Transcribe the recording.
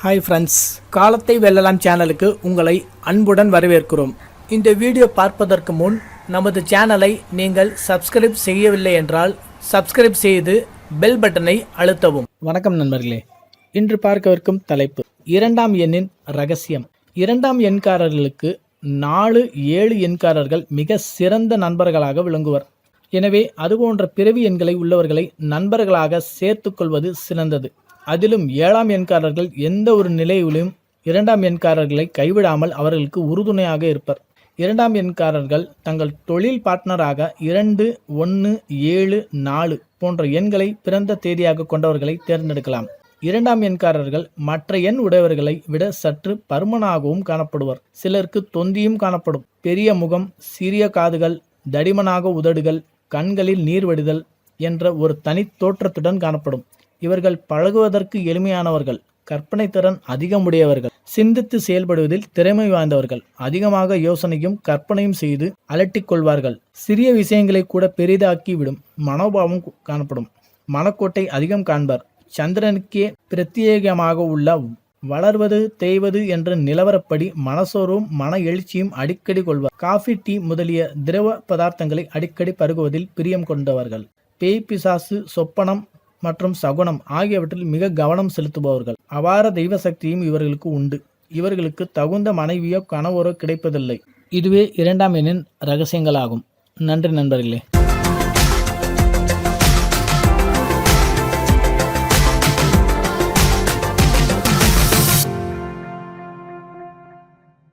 Hi friends, காலத்தை வெல்லலாம் சேனலுக்கு உங்களை அன்புடன் வரவேற்கிறோம். இந்த வீடியோ பார்ப்பதற்கு முன் நமது சேனலை நீங்கள் சப்ஸ்கிரைப் செய்யவில்லை என்றால் சப்ஸ்கிரைப் செய்து பெல் பட்டனை அழுத்தவும். வணக்கம் நண்பர்களே, இன்று பார்க்கவிருக்கும் தலைப்பு இரண்டாம் எண்ணின் ரகசியம். இரண்டாம் எண்காரர்களுக்கு 4, 7 எண்காரர்கள் மிக சிறந்த நண்பர்களாக விளங்குவர். எனவே அதுபோன்ற பிறவி எண்களை உள்ளவர்களை நண்பர்களாக சேர்த்துக்கொள்வது சிறந்தது. அதிலும் 7ஆம் எண்காரர்கள் எந்த ஒரு நிலையிலும் இரண்டாம் எண்காரர்களை கைவிடாமல் அவர்களுக்கு உறுதுணையாக இருப்பர். இரண்டாம் எண்காரர்கள் தங்கள் தொழில் பார்ட்னராக 2, 1, 7, 4 போன்ற எண்களை பிறந்த தேதியாக கொண்டவர்களை தேர்ந்தெடுக்கலாம். இரண்டாம் எண்காரர்கள் மற்ற எண் உடையவர்களை விட சற்று பருமனாகவும் காணப்படுவர். சிலருக்கு தொந்தியும் காணப்படும். பெரிய முகம், சிறிய காதுகள், தடிமனாக உதடுகள், கண்களில் நீர் வடிதல் என்ற ஒரு தனி தோற்றத்துடன் காணப்படும். இவர்கள் பழகுவதற்கு எளிமையானவர்கள், கற்பனை திறன் அதிகமுடையவர்கள், சிந்தித்து செயல்படுவதில் திறமை வாய்ந்தவர்கள், அதிகமாக யோசனையும் கற்பனையும் செய்து அலட்டிக் கொள்வார்கள். சிறிய விஷயங்களை கூட பெரிதாக்கி விடும் மனோபாவம் காணப்படும். மனக்கோட்டை அதிகம் காண்பர். சந்திரனுக்கே பிரத்யேகமாக உள்ள வளர்வது தேய்வது என்ற நிலவரப்படி மனசோர்வும் மன எழுச்சியும் அடிக்கடி கொள்வார். காஃபி, டீ முதலிய திரவ பதார்த்தங்களை அடிக்கடி பருகுவதில் பிரியம் கொண்டவர்கள். பேய், பிசாசு, சொப்பனம் மற்றும் சகுனம் ஆகியவற்றில் மிக கவனம் செலுத்துபவர்கள். அபார தெய்வ சக்தியும் இவர்களுக்கு உண்டு. இவர்களுக்கு தகுந்த மனைவியோ கணவரோ கிடைப்பதில்லை. இதுவே இரண்டாம் எண்ணின் ரகசியங்களாகும். நன்றி நண்பர்களே.